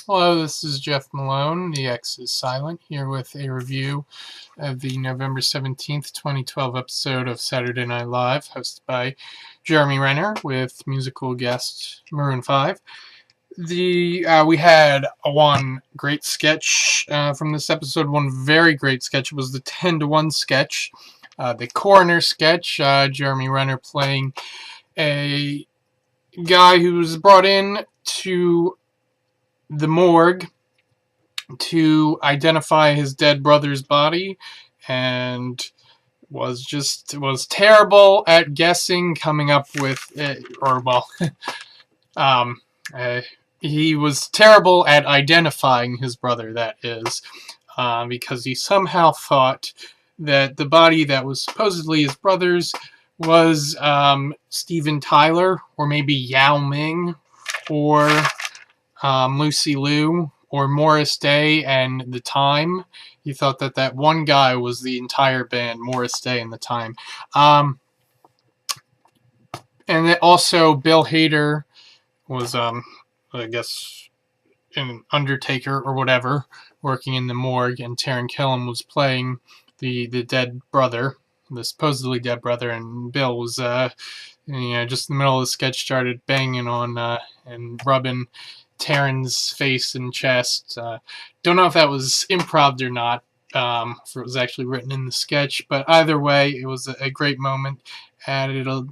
Hello, this is Jeff Malone, the X is Silent, here with a review of the November 17th, 2012 episode of Saturday Night Live, hosted by Jeremy Renner with musical guest Maroon 5. We had one great sketch from this episode, one very great sketch. It was the 10-to-1 sketch, the coroner sketch, Jeremy Renner playing a guy who was brought in to the morgue to identify his dead brother's body, and was terrible at guessing, coming up with um, uh, he was terrible at identifying his brother. That is, because he somehow thought that the body that was supposedly his brother's was Steven Tyler, or maybe Yao Ming, or Lucy Liu, or Morris Day and The Time. He thought that that one guy was the entire band, Morris Day and The Time. And then also Bill Hader was, I guess, an undertaker or whatever, working in the morgue, and Taran Killam was playing the dead brother, the supposedly dead brother, and Bill was, just in the middle of the sketch, started banging on and rubbing Taran's face and chest. Don't know if that was improv or not, if it was actually written in the sketch, but either way, it was a great moment. Added a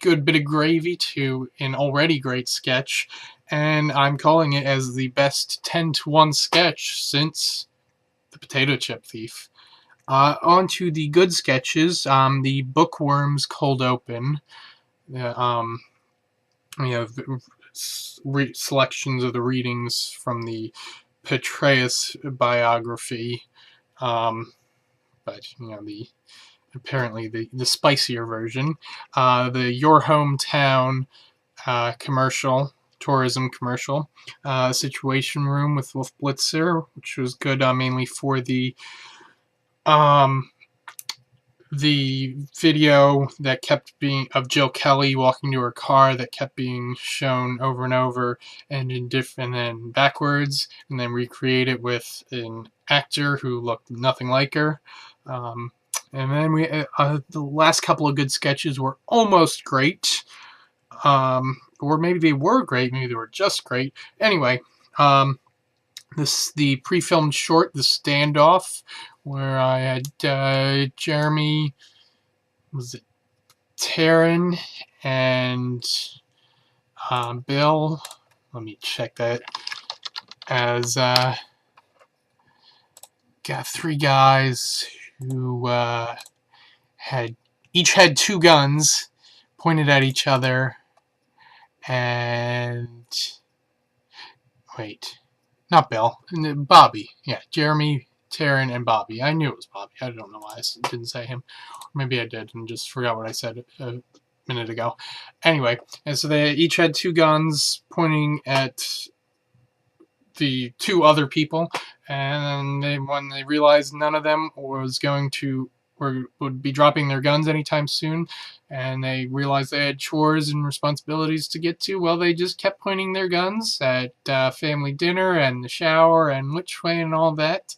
good bit of gravy to an already great sketch, and I'm calling it as the best 10-to-1 sketch since The Potato Chip Thief. On to the good sketches. The Bookworms Cold Open. Selections of the readings from the Petraeus biography, but apparently the spicier version. The Your Hometown tourism commercial, Situation Room with Wolf Blitzer, which was good, mainly for the video that kept being of Jill Kelly walking to her car, that kept being shown over and over, and then backwards, and then recreate it with an actor who looked nothing like her. And then the last couple of good sketches were almost great, or maybe they were great, maybe they were just great. Anyway, the pre-filmed short, The Standoff, where I had Jeremy, was it Taran, and Bill, let me check that, as got three guys who each had two guns pointed at each other, and wait, not Bill, Bobby. Yeah, Jeremy, Taran, and Bobby. I knew it was Bobby. I don't know why I didn't say him. Or maybe I did and just forgot what I said a minute ago. Anyway, and so they each had two guns pointing at the two other people, and when they realized none of them would be dropping their guns anytime soon, and they realized they had chores and responsibilities to get to, well, they just kept pointing their guns at family dinner and the shower and which way and all that.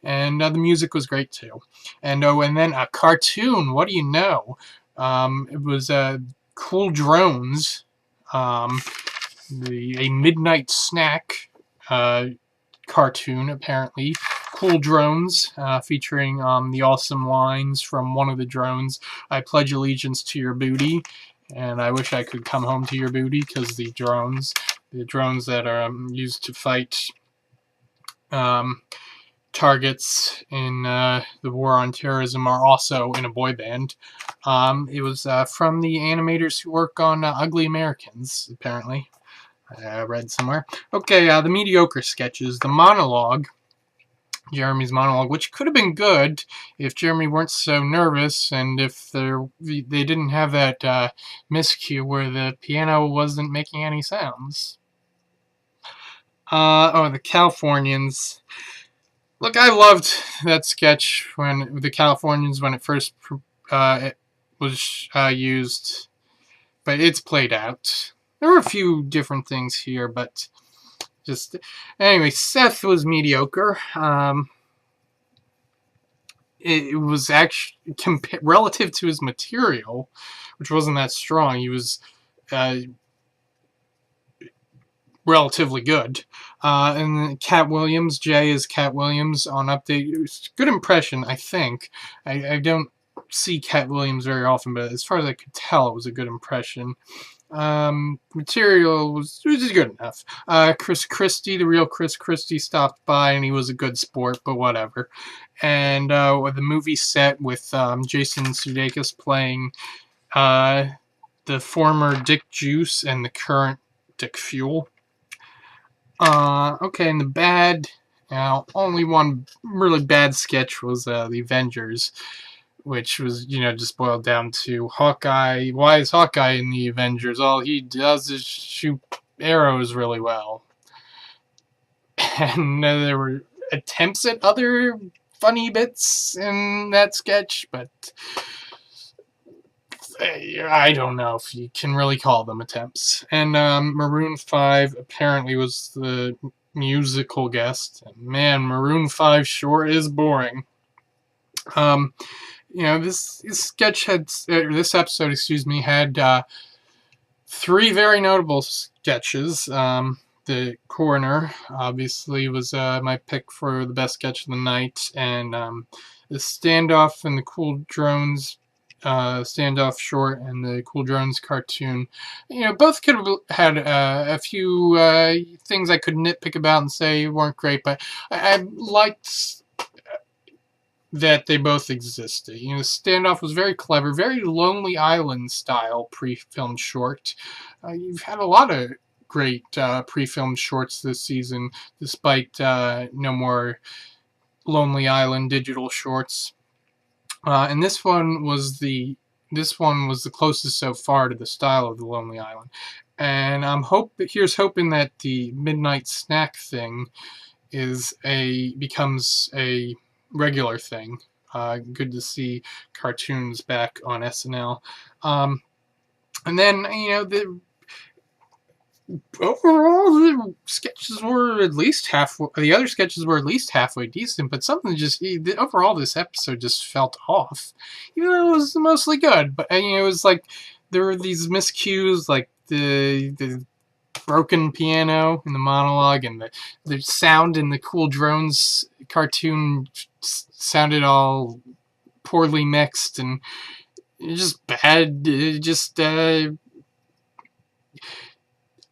And the music was great too. And then a cartoon, what do you know? It was Cool Drones, a midnight snack cartoon, apparently. Cool Drones, featuring the awesome lines from one of the drones: "I pledge allegiance to your booty, and I wish I could come home to your booty," because the drones that are used to fight targets in the war on terrorism are also in a boy band. It was from the animators who work on Ugly Americans, apparently. I read somewhere. Okay, the mediocre sketches. The monologue, Jeremy's monologue, which could have been good if Jeremy weren't so nervous, and if they didn't have that miscue where the piano wasn't making any sounds. The Californians. Look, I loved that sketch when the Californians, when it first was used, but it's played out. There were a few different things here, but Just anyway, Seth was mediocre. It was actually relative to his material, which wasn't that strong. He was relatively good. And then Cat Williams, Jay is Cat Williams on Update. Good impression, I think. I don't see Cat Williams very often, but as far as I could tell, it was a good impression. Material was just good enough. Chris Christie, the real Chris Christie, stopped by, and he was a good sport, but whatever. And with the movie set with Jason Sudeikis playing the former Dick Juice and the current Dick Fuel. Okay, and the bad, only one really bad sketch was the Avengers, which was, just boiled down to Hawkeye. Why is Hawkeye in the Avengers? All he does is shoot arrows really well. And there were attempts at other funny bits in that sketch, but I don't know if you can really call them attempts. And Maroon 5 apparently was the musical guest. And man, Maroon 5 sure is boring. This sketch had, this episode, had 3 very notable sketches. The coroner obviously was my pick for the best sketch of the night, and the standoff and the Cool Drones standoff short and the Cool Drones cartoon. Both could have had a few things I could nitpick about and say weren't great, but I liked that they both existed. Standoff was very clever, very Lonely Island style pre-filmed short. You've had a lot of great pre-filmed shorts this season, despite no more Lonely Island digital shorts. And this one was the closest so far to the style of the Lonely Island. And here's hoping that the midnight snack thing becomes a regular thing. Good to see cartoons back on SNL. And then, overall, the sketches were at least halfway. The other sketches were at least halfway decent, but something overall this episode just felt off. Even though it was mostly good, but it was like there were these miscues, like the broken piano in the monologue, and the sound in the Cool Drones cartoon sounded all poorly mixed and just bad.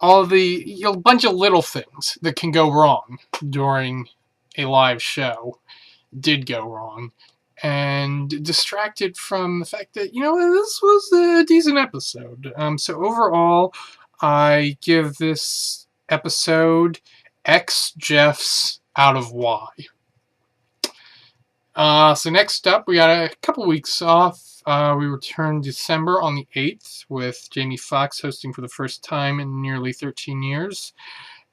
All the bunch of little things that can go wrong during a live show did go wrong, and distracted from the fact that this was a decent episode. So overall, I give this episode X Jeffs out of Y. So next up, we got a couple weeks off. We return December on the 8th with Jamie Foxx hosting for the first time in nearly 13 years,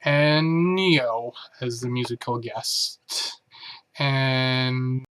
and Neo as the musical guest. And